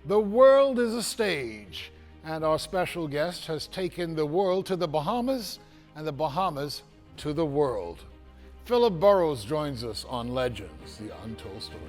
The world is a stage, and our special guest has taken the world to the Bahamas and the Bahamas to the world. Philip Burrows joins us on Legends, the Untold Story.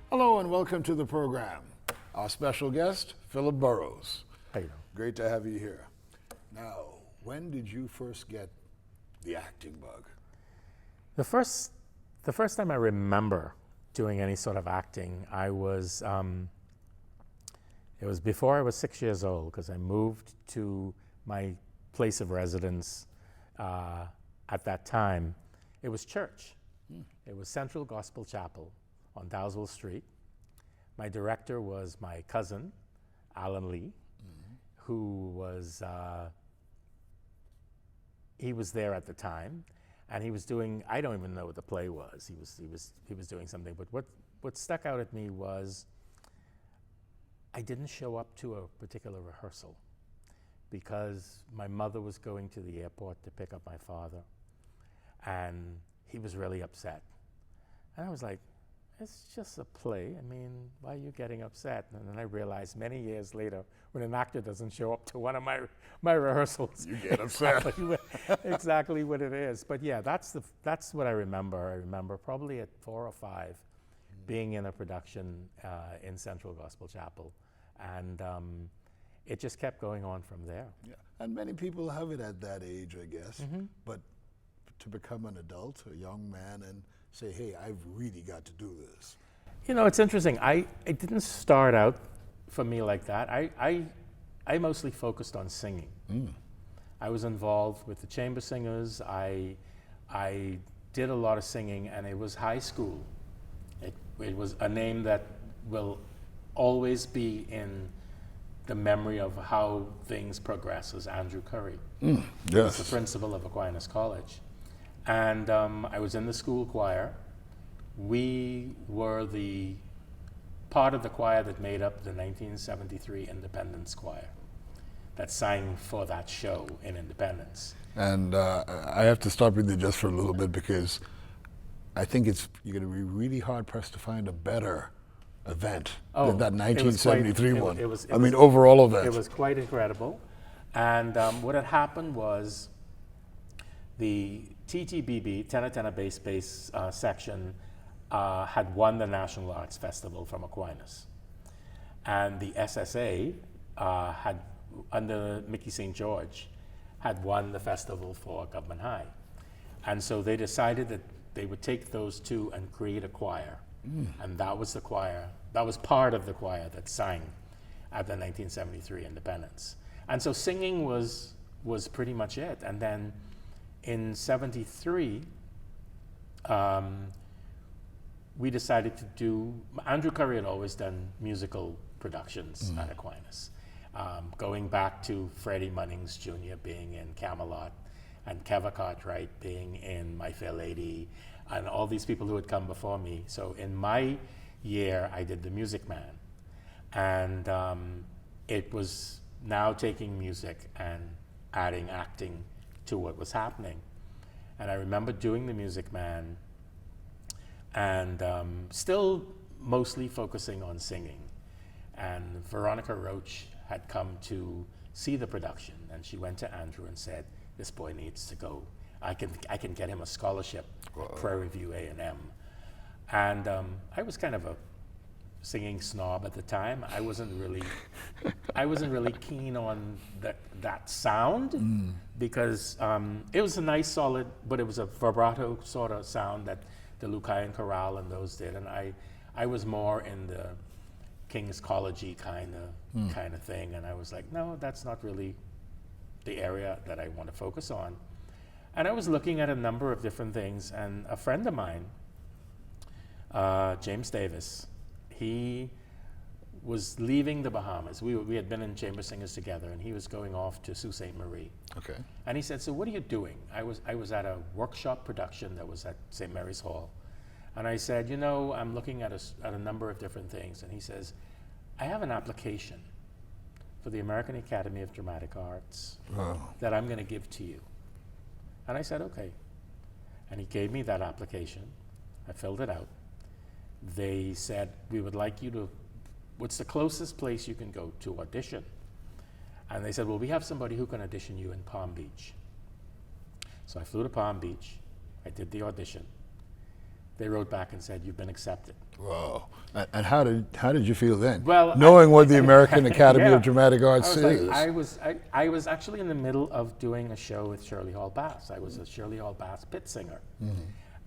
Hello and welcome to the program. Our special guest, Philip Burrows. How you doing? Great to have you here. Now, when did you first get the acting bug? The first time I remember doing any sort of acting, it was before I was 6 years old, because I moved to my place of residence at that time. It was church. It was Central Gospel Chapel on Dowsville Street. My director was my cousin, Alan Lee, who was, he was there at the time, and he was doing, I don't even know what the play was. He was doing something, but what stuck out at me was I didn't show up to a particular rehearsal because my mother was going to the airport to pick up my father, and he was really upset. And I was like, it's just a play. I mean, why are you getting upset? And then I realized many years later, when an actor doesn't show up to one of my rehearsals, You get upset. exactly what it is. But yeah, that's what I remember. I remember probably at 4 or 5, being in a production in Central Gospel Chapel, and it just kept going on from there. Yeah. And many people have it at that age, I guess. But to become an adult, a young man, and say, hey, I've really got to do this. You know, it's interesting. It didn't start out for me like that. I mostly focused on singing. I was involved with the chamber singers. I did a lot of singing, and it was high school. It was a name that will always be in the memory of how things progress, as Andrew Curry. Yes. He's the principal of Aquinas College. And I was in the school choir. We were the part of the choir that made up the 1973 Independence Choir that sang for that show in Independence. And I have to stop you there just for a little bit, because I think you're going to be really hard pressed to find a better event than that 1973 one. I mean, overall event. It was quite incredible. And what had happened was the TTBB, Tenor Bass section, had won the National Arts Festival from Aquinas. And the SSA had, under Mickey St. George, had won the festival for Government High. And so they decided that they would take those two and create a choir. And that was the choir, that was part of the choir that sang at the 1973 Independence. And so singing was pretty much it. And then in 73, we decided to do, Andrew Curry had always done musical productions at Aquinas, going back to Freddie Munnings Jr. being in Camelot, and Kevin Cartwright being in My Fair Lady, and all these people who had come before me. So in my year, I did The Music Man. And it was now taking music and adding acting to what was happening. And I remember doing The Music Man and still mostly focusing on singing. And Veronica Roach had come to see the production, and she went to Andrew and said, this boy needs to go. I can get him a scholarship at Prairie View A&M. And I was kind of a singing snob at the time. I wasn't really keen on that sound, because it was a nice solid, but it was a vibrato sort of sound that the Lucayan Chorale and those did, and I was more in the King's College-y kind of thing, and I was like, no, that's not really the area that I want to focus on. And I was looking at a number of different things, and a friend of mine, James Davis, he was leaving the Bahamas. We had been in chamber singers together, and he was going off to Sault Ste. Marie. Okay. And he said, so what are you doing? I was at a workshop production that was at St. Mary's Hall. And I said, you know, I'm looking at a number of different things. And he says, I have an application for the American Academy of Dramatic Arts that I'm going to give to you. And I said, okay. And he gave me that application. I filled it out. They said, we would like you to, what's the closest place you can go to audition? And they said, well, we have somebody who can audition you in Palm Beach. So I flew to Palm Beach. I did the audition. They wrote back and said, you've been accepted. Wow. And how did you feel then? Well, knowing what the American Academy yeah, of Dramatic Arts is. I was actually in the middle of doing a show with Shirley Hall Bass. I was a Shirley Hall Bass pit singer.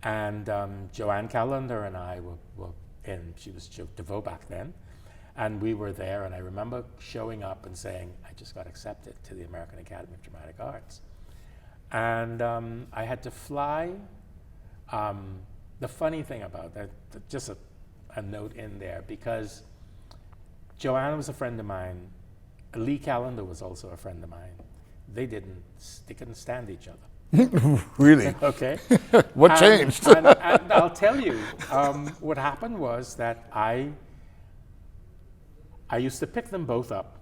And Joanne Callender and I were in, she was DeVoe back then, and we were there, and I remember showing up and saying, I just got accepted to the American Academy of Dramatic Arts. And I had to fly. The funny thing about that, just a note in there, because Joanne was a friend of mine, Lee Callender was also a friend of mine. They couldn't stand each other. Really? Okay. What changed? and I'll tell you, what happened was that I used to pick them both up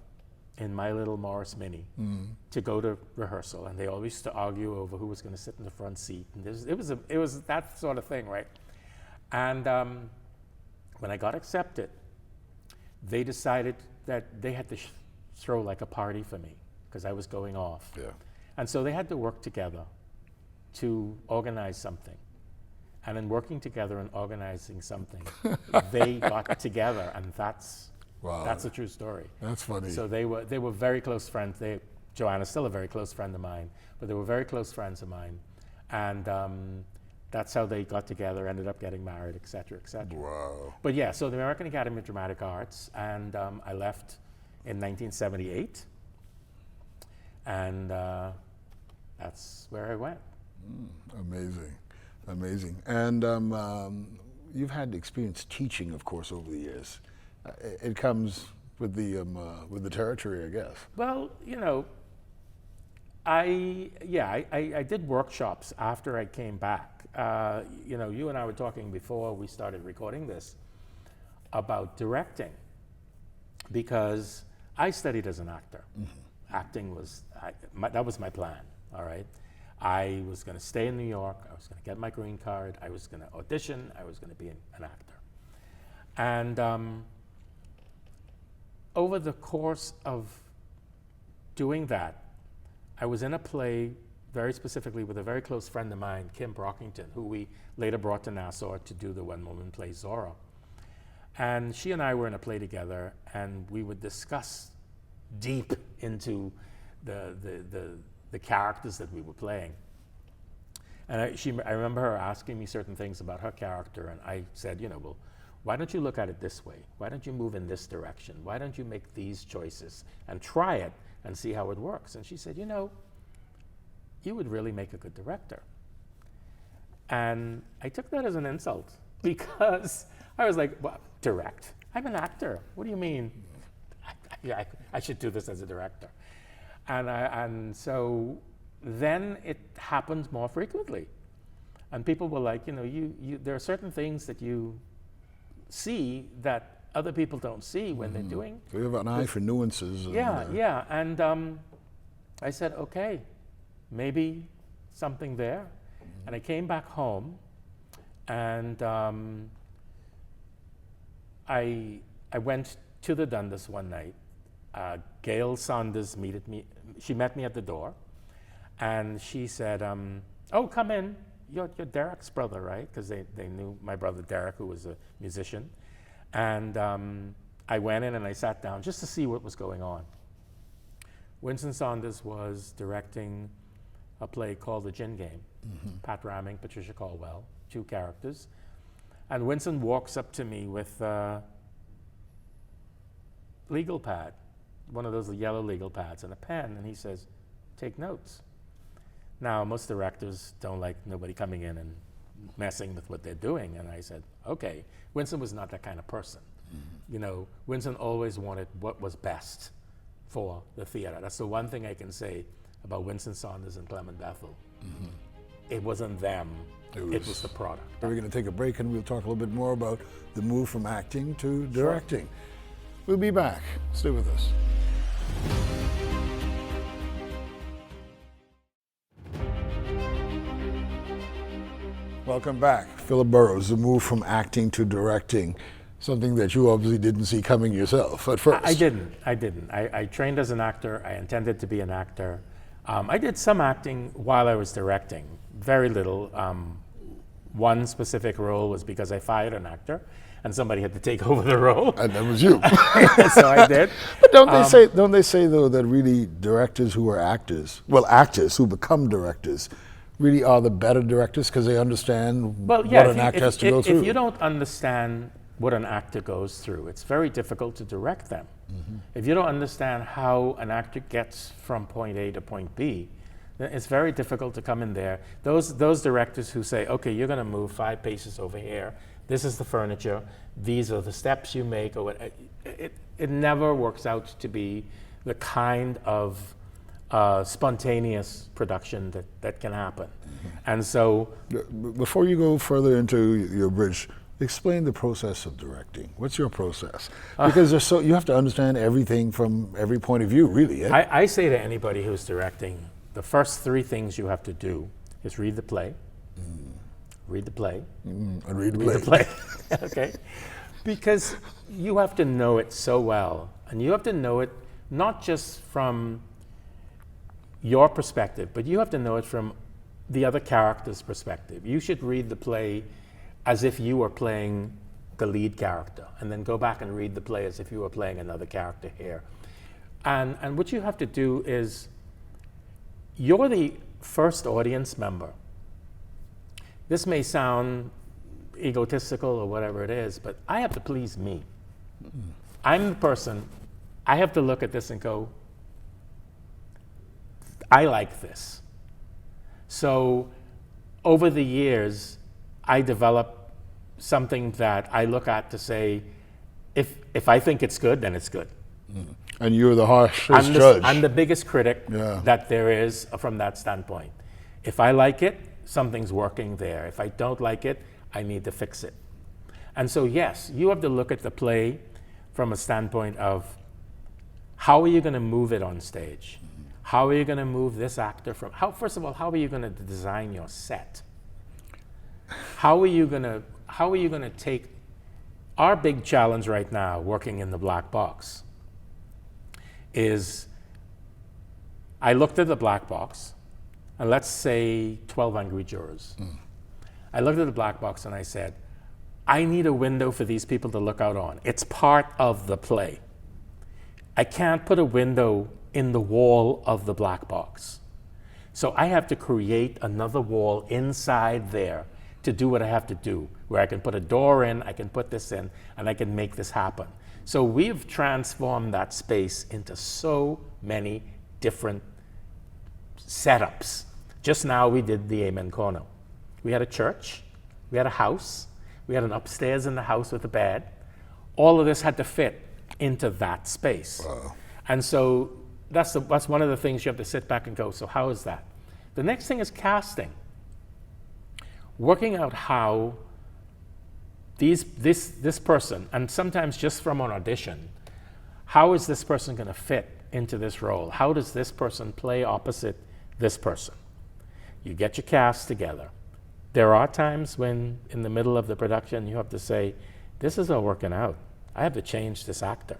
in my little Morris Mini to go to rehearsal, and they always used to argue over who was going to sit in the front seat. And it was that sort of thing, right? And when I got accepted, they decided that they had to throw like a party for me because I was going off. Yeah. And so they had to work together to organize something. And in working together and organizing something, they got together, and that's a true story. That's funny. So they were very close friends. Joanna's still a very close friend of mine, but they were very close friends of mine. And that's how they got together, ended up getting married, et cetera, et cetera. Wow. But yeah, so the American Academy of Dramatic Arts, and I left in 1978. And that's where I went. Amazing, amazing. And you've had experience teaching, of course, over the years. It comes with the territory, I guess. Well, you know, I did workshops after I came back. You know, you and I were talking before we started recording this about directing, because I studied as an actor. Acting was, that was my plan, all right? I was going to stay in New York. I was going to get my green card. I was going to audition. I was going to be an actor. And over the course of doing that, I was in a play very specifically with a very close friend of mine, Kim Brockington, who we later brought to Nassau to do the one-woman play Zora. And she and I were in a play together, and we would discuss deep into the characters that we were playing. And I remember her asking me certain things about her character, and I said, you know, well, why don't you look at it this way? Why don't you move in this direction? Why don't you make these choices and try it and see how it works? And she said, you know, you would really make a good director. And I took that as an insult, because I was like, well, direct? I'm an actor. What do you mean? I should do this as a director. And so then it happened more frequently. And people were like, you know, there are certain things that you see that other people don't see when they're doing. So you have an eye for nuances. Yeah. And I said, okay, maybe something there. And I came back home, and I went to the Dundas one night. Gail Saunders she met me at the door, and she said, oh, come in. You're Derek's brother, right? Because they knew my brother Derek, who was a musician. And I went in and I sat down just to see what was going on. Winston Saunders was directing a play called The Gin Game. Pat Ramming, Patricia Caldwell, 2 characters. And Winston walks up to me with a legal pad, one of those yellow legal pads, and a pen, and he says, take notes. Now, most directors don't like nobody coming in and messing with what they're doing, and I said, okay. Winston was not that kind of person. You know, Winston always wanted what was best for the theater. That's the one thing I can say about Winston Saunders and Clement Bethel. It wasn't them, it was the product. We're going to take a break and we'll talk a little bit more about the move from acting to directing. Sure. We'll be back. Stay with us. Welcome back. Philip Burrows, the move from acting to directing, something that you obviously didn't see coming yourself at first. I didn't. I trained as an actor. I intended to be an actor. I did some acting while I was directing, very little. One specific role was because I fired an actor and somebody had to take over the role. And that was you. So I did. But don't they say though that really directors who are actors, well, actors who become directors, really are the better directors because they understand what an actor has to go through? If you don't understand what an actor goes through, it's very difficult to direct them. If you don't understand how an actor gets from point A to point B, then it's very difficult to come in there. Those directors who say, okay, you're going to move 5 paces over here, this is the furniture, these are the steps you make, or what, it never works out to be the kind of spontaneous production that can happen. And so, before you go further into your bridge, explain the process of directing. What's your process? Because you have to understand everything from every point of view, really. I say to anybody who's directing, the first 3 things you have to do is read the play, read the play, and read the read play. the play. Okay, because you have to know it so well, and you have to know it not just from your perspective, but you have to know it from the other character's perspective. You should read the play as if you were playing the lead character, and then go back and read the play as if you were playing another character here. And what you have to do is, you're the first audience member. This may sound egotistical or whatever it is, but I have to please me. I'm the person, I have to look at this and go, I like this. So over the years, I developed something that I look at to say, if I think it's good, then it's good. And you're the harshest judge. I'm the biggest critic that there is from that standpoint. If I like it, something's working there. If I don't like it, I need to fix it. And so yes, you have to look at the play from a standpoint of, how are you going to move it on stage? How are you going to move this actor from, first of all, how are you going to design your set? How are you going to take our big challenge right now, working in the black box, is I looked at the black box, and let's say 12 angry jurors. I looked at the black box and I said, I need a window for these people to look out on. It's part of the play. I can't put a window in the wall of the black box. So I have to create another wall inside there to do what I have to do, where I can put a door in, I can put this in, and I can make this happen. So we've transformed that space into so many different setups. Just now we did the Amen Corner. We had a church, we had a house, we had an upstairs in the house with a bed. All of this had to fit into that space. Wow. And so that's one of the things you have to sit back and go, so how is that? The next thing is casting. Working out how this person, and sometimes just from an audition, how is this person going to fit into this role? How does this person play opposite this person? You get your cast together. There are times when, in the middle of the production, you have to say, this isn't working out. I have to change this actor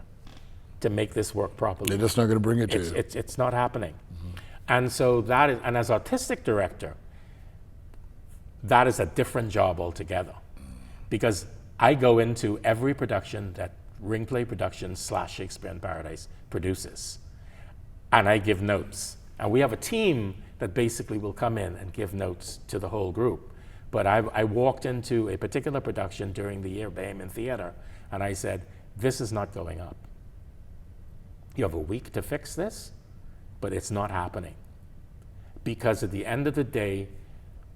to make this work properly. They're just not going to bring it to you. It's not happening. And so that is, and as artistic director, that is a different job altogether. Because I go into every production that Ring Play Productions / Shakespeare in Paradise produces, and I give notes. And we have a team that basically will come in and give notes to the whole group. But I walked into a particular production during the year, Bayman Theater, and I said, this is not going up. You have a week to fix this, but it's not happening. Because at the end of the day,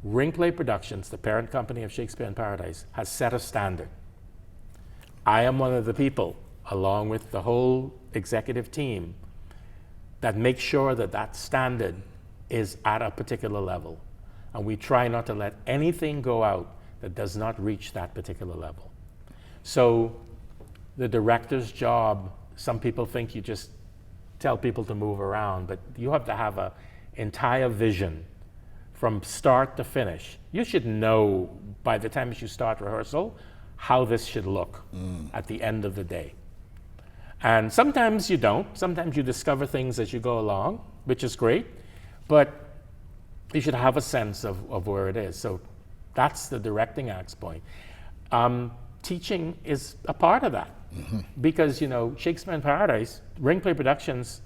Ring Play Productions, the parent company of Shakespeare in Paradise, has set a standard. I am one of the people, along with the whole executive team, that make sure that that standard is at a particular level. And we try not to let anything go out that does not reach that particular level. So the director's job, some people think you just tell people to move around, but you have to have an entire vision from start to finish. You should know by the time you start rehearsal how this should look at the end of the day. And sometimes you don't. Sometimes you discover things as you go along, which is great, but you should have a sense of where it is. So that's the directing act's point. Teaching is a part of that. Because, you know, Shakespeare in Paradise, Ring Play Productions,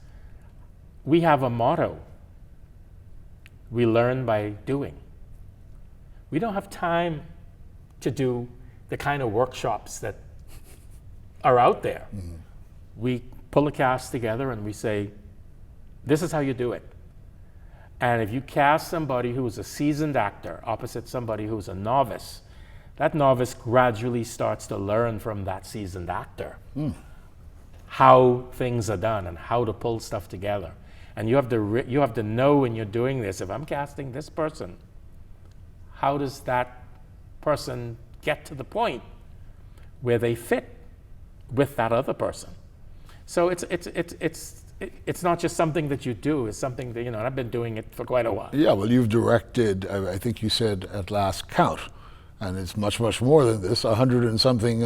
we have a motto. We learn by doing. We don't have time to do the kind of workshops that are out there. We pull a cast together and we say, this is how you do it. And if you cast somebody who's a seasoned actor opposite somebody who's a novice, that novice gradually starts to learn from that seasoned actor how things are done and how to pull stuff together. And you have to know when you're doing this, if I'm casting this person, how does that person get to the point where they fit with that other person? So it's not just something that you do, it's something that, you know, I've been doing it for quite a while. Yeah, well, you've directed, I think you said at last count, and it's much, much more than this, 100 and something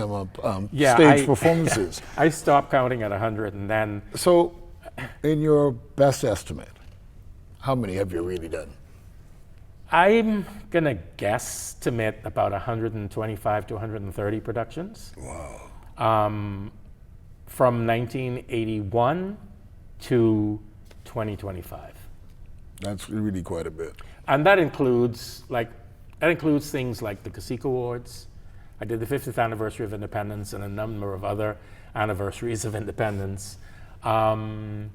stage performances. I stopped counting at 100 and then... So, in your best estimate, how many have you really done? I'm going to guesstimate about 125 to 130 productions. Wow. From 1981 to 2025. That's really quite a bit. And that includes things like the Cacique Awards. I did the 50th anniversary of independence and a number of other anniversaries of independence. Plays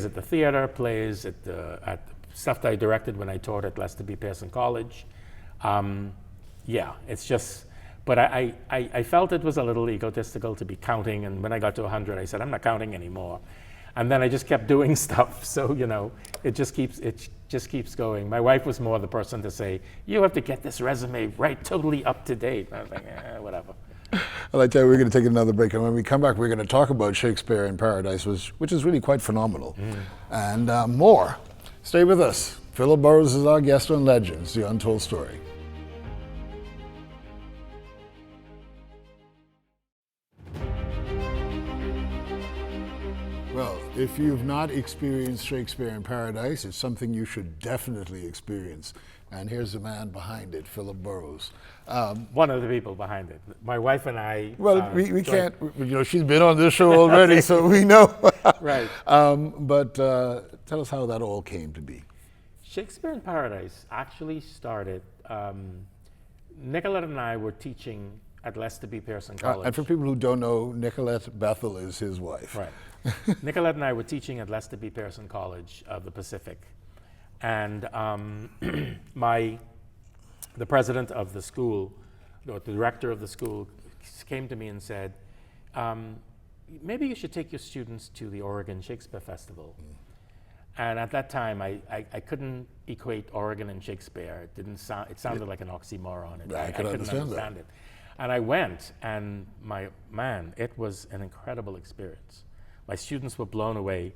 at the theater, plays at the stuff that I directed when I taught at Lester B. Pearson College. Yeah, it's just, but I felt it was a little egotistical to be counting, and when I got to 100, I said, I'm not counting anymore. And then I just kept doing stuff, so, you know, it just keeps going. My wife was more the person to say, you have to get this resume right, totally up to date. I was like, whatever. Well, I tell you, we're going to take another break, and when we come back, we're going to talk about Shakespeare in Paradise, which is really quite phenomenal, and more. Stay with us. Philip Burrows is our guest on Legends, the Untold Story. Well, if you've not experienced Shakespeare in Paradise, it's something you should definitely experience. And here's the man behind it, Philip Burrows. One of the people behind it. My wife and I... Well, we can't, you know, she's been on this show already, so we know. Right. But tell us how that all came to be. Shakespeare in Paradise actually started, Nicolette and I were teaching at Lester B. Pearson College. And for people who don't know, Nicolette Bethel is his wife. Right. Nicolette and I were teaching at Lester B. Pearson College of the Pacific. And the president of the school, or the director of the school, came to me and said, maybe you should take your students to the Oregon Shakespeare Festival. And at that time, I couldn't equate Oregon and Shakespeare. It sounded like an oxymoron. I couldn't understand it. And I went, and it was an incredible experience. My students were blown away.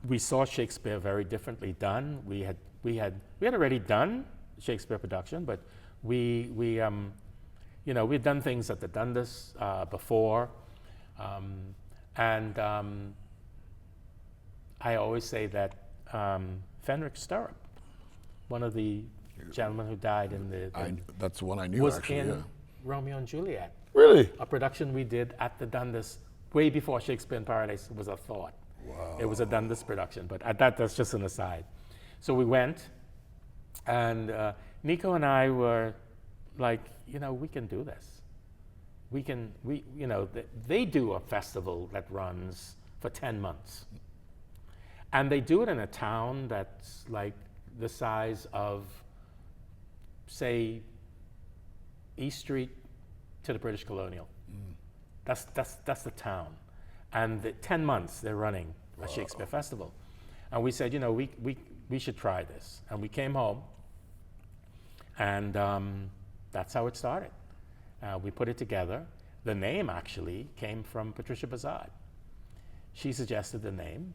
We saw Shakespeare very differently done. We had already done Shakespeare production, but we had done things at the Dundas before, and I always say that Fenric Stirrup, one of the gentlemen who died in that's the one I knew, was actually, in Romeo and Juliet. Really? A production we did at the Dundas way before Shakespeare in Paradise was a thought. Wow. It was a Dundas production, but that's just an aside. So we went, and Nico and I were like, we can do this. They do a festival that runs for 10 months. And they do it in a town that's like the size of, say, East Street to the British colonial. That's the town. And the 10 months they're running a Shakespeare festival. And we said, we should try this. And we came home, and that's how it started. We put it together. The name actually came from Patricia Bazard. She suggested the name.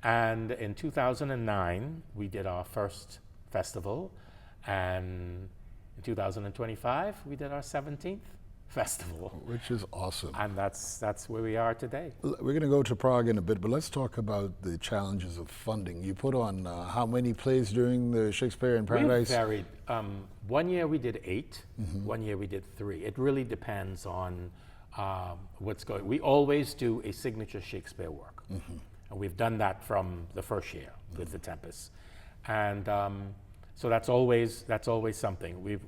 And in 2009, we did our first festival. And in 2025, we did our 17th festival. Which is awesome. And that's where we are today. We're going to go to Prague in a bit, but let's talk about the challenges of funding. You put on how many plays during the Shakespeare in Paradise? We've varied. 1 year we did 8, 1 year we did 3. It really depends on what's going. We always do a signature Shakespeare work. And we've done that from the first year with The Tempest. And so that's always something.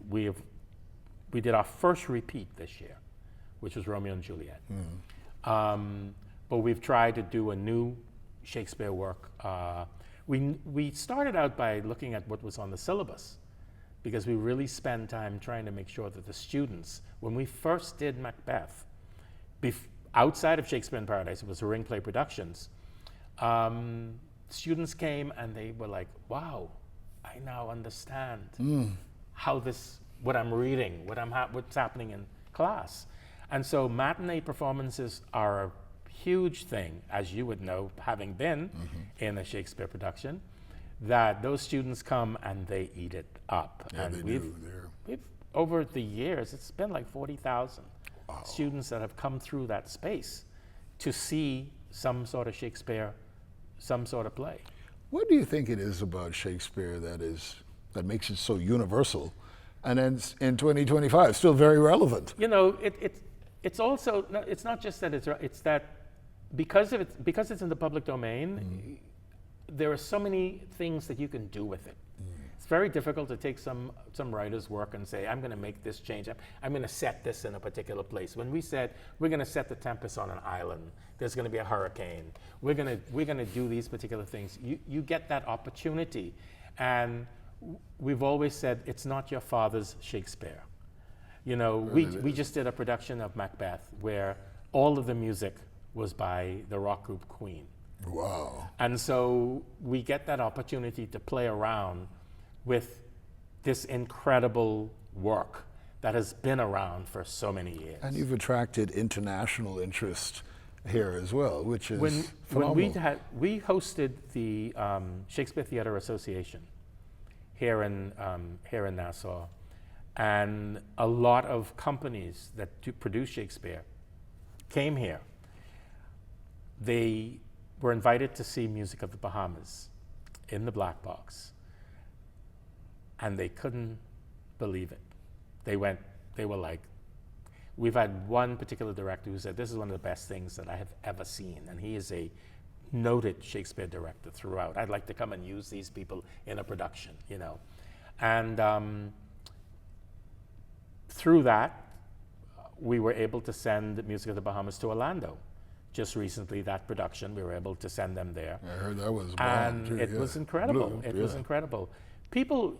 We did our first repeat this year, which was Romeo and Juliet. But we've tried to do a new Shakespeare work. We started out by looking at what was on the syllabus, because we really spend time trying to make sure that the students, when we first did Macbeth, outside of Shakespeare in Paradise, it was Ring Play Productions, students came and they were like, wow, I now understand how what I'm reading, what's happening in class. And so matinee performances are a huge thing, as you would know, having been in a Shakespeare production, that those students come and they eat it up. Yeah, and they we've over the years, it's been like 40,000 students that have come through that space to see some sort of Shakespeare, some sort of play. What do you think it is about Shakespeare that makes it so universal, and then in 2025 still very relevant? It's also it's not just that it's that because it's in the public domain, there are so many things that you can do with it. It's very difficult to take some writer's work and say, I'm going to make this change. I'm going to set this in a particular place. When we said we're going to set The Tempest on an island, there's going to be a hurricane. We're going to do these particular things. You get that opportunity, and we've always said it's not your father's Shakespeare. We just did a production of Macbeth where all of the music was by the rock group Queen. Wow. And so we get that opportunity to play around with this incredible work that has been around for so many years. And you've attracted international interest here as well, which is phenomenal. When we hosted the Shakespeare Theatre Association here in Nassau, and a lot of companies that produce Shakespeare came here. They were invited to see Music of the Bahamas in the Black Box, and they couldn't believe it. They were like, we've had one particular director who said, this is one of the best things that I have ever seen, and he is a noted Shakespeare director throughout. I'd like to come and use these people in a production, And through that, we were able to send Music of the Bahamas to Orlando. Just recently, that production, we were able to send them there. I heard that was and too, it was incredible. It was incredible. People,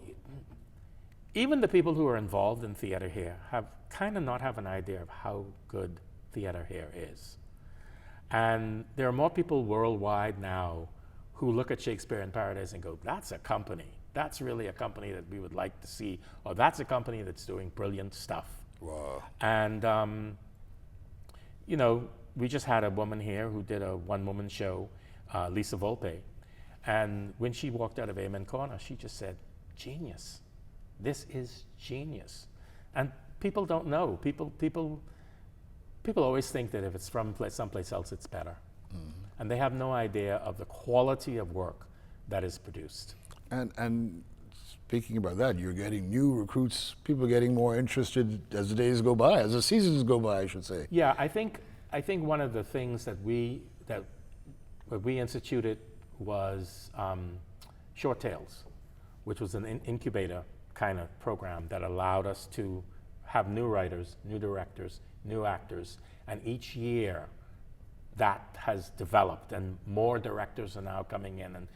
even the people who are involved in theater here, have not have an idea of how good theater here is. And there are more people worldwide now who look at Shakespeare in Paradise and go, that's a company. That's really a company that we would like to see, or that's a company that's doing brilliant stuff. Wow. And, we just had a woman here who did a one-woman show, Lisa Volpe. And when she walked out of Amen Corner, she just said, genius. This is genius. And people don't know. People always think that if it's from someplace else, it's better. And they have no idea of the quality of work that is produced. And speaking about that, you're getting new recruits, people getting more interested as the days go by, as the seasons go by, I should say. Yeah, I think one of the things that we instituted was Short Tales, which was an incubator kind of program that allowed us to have new writers, new directors, new actors, and each year that has developed, and more directors are now coming in and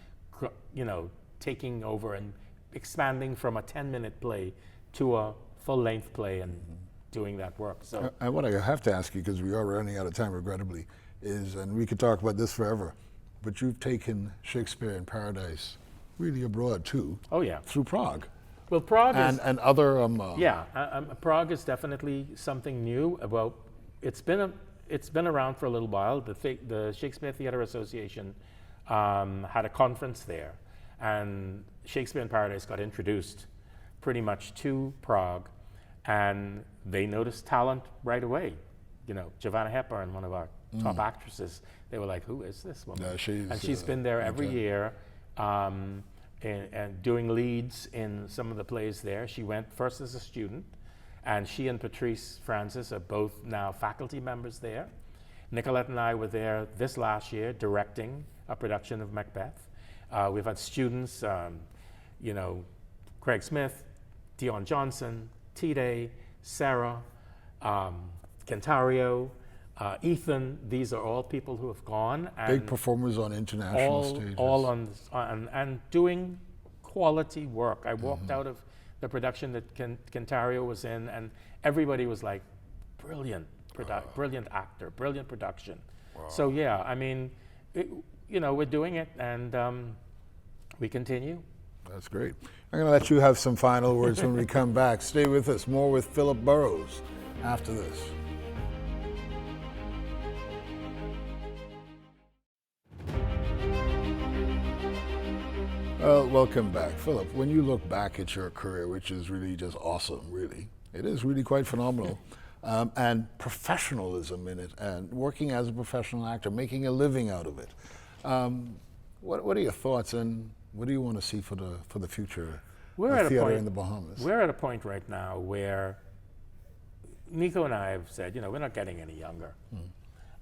taking over and expanding from a 10-minute play to a full-length play and doing that work. So And what I have to ask you, because we are running out of time, regrettably, is, and we could talk about this forever, but you've taken Shakespeare in Paradise really abroad too. oh yeah, Through Prague. well Prague is And other Prague is definitely something new. About it's been around for a little while. The Shakespeare Theatre Association had a conference there, and Shakespeare in Paradise got introduced pretty much to Prague, and they noticed talent right away. You know, Giovanna Hepburn, one of our top actresses, they were like, "Who is this woman?" Yeah, she's been there every year. And doing leads in some of the plays there. She went first as a student, and she and Patrice Francis are both now faculty members there. Nicolette and I were there this last year directing a production of Macbeth. We've had students, you know, Craig Smith, Dion Johnson, T-Day, Sarah, Kentario, Ethan. These are all people who have gone and big performers on international stages. all on and doing quality work. I walked out of the production that Kentario was in, and everybody was like, brilliant actor, brilliant production. So yeah, I mean, you know, we're doing it, and we continue. That's great. I'm going to let you have some final words when we come back. Stay with us. More with Philip Burrows after this. Well, welcome back. Philip, when you look back at your career, which is really just awesome, really, it is really quite phenomenal, and professionalism in it, and working as a professional actor, making a living out of it. What are your thoughts, and what do you want to see for the future of theater in the Bahamas? We're at a point right now where Nico and I have said, you know, we're not getting any younger.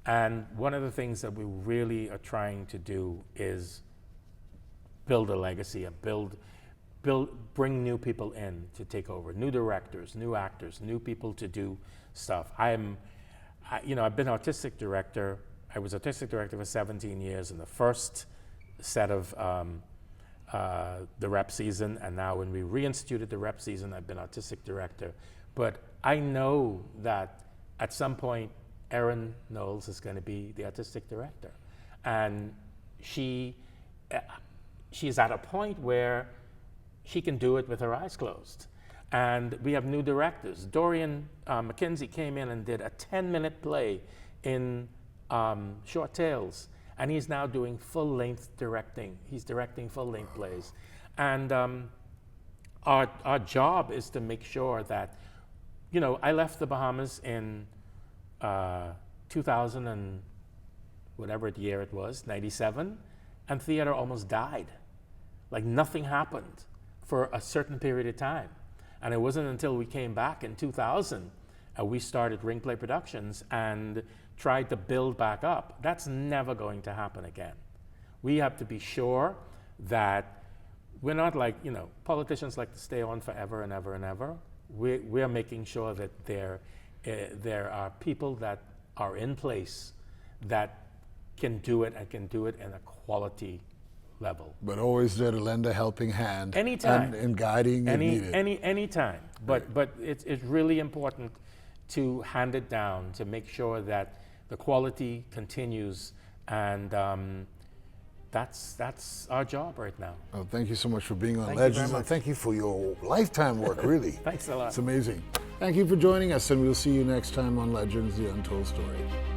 And one of the things that we really are trying to do is build a legacy, bring new people in to take over, new directors, new actors, new people to do stuff. You know, I've been artistic director. I was artistic director for 17 years in the first set of the rep season, and now when we reinstituted the rep season, I've been artistic director. But I know that at some point, Erin Knowles is going to be the artistic director, and she is at a point where she can do it with her eyes closed. And we have new directors. Dorian McKenzie came in and did a 10-minute play in Short Tales, and he's now doing full-length directing. He's directing full-length plays. And our job is to make sure that, you know, I left the Bahamas in 2000 and whatever year it was, 97, and theater almost died. Like nothing happened for a certain period of time. And it wasn't until we came back in 2000, we started Ring Play Productions and tried to build back up. That's never going to happen again. We have to be sure that we're not like, you know, politicians like to stay on forever and ever and ever. We're making sure that there are people that are in place that can do it and can do it in a quality level. But always there to lend a helping hand. Anytime. And guiding if needed. Anytime. But it's really important to hand it down, to make sure that the quality continues, and that's our job right now. Well, thank you so much for being on Thank you very Legends, and much. thank you for your lifetime work, really. Thanks a lot. It's amazing. Thank you for joining us, and we'll see you next time on Legends, The Untold Story.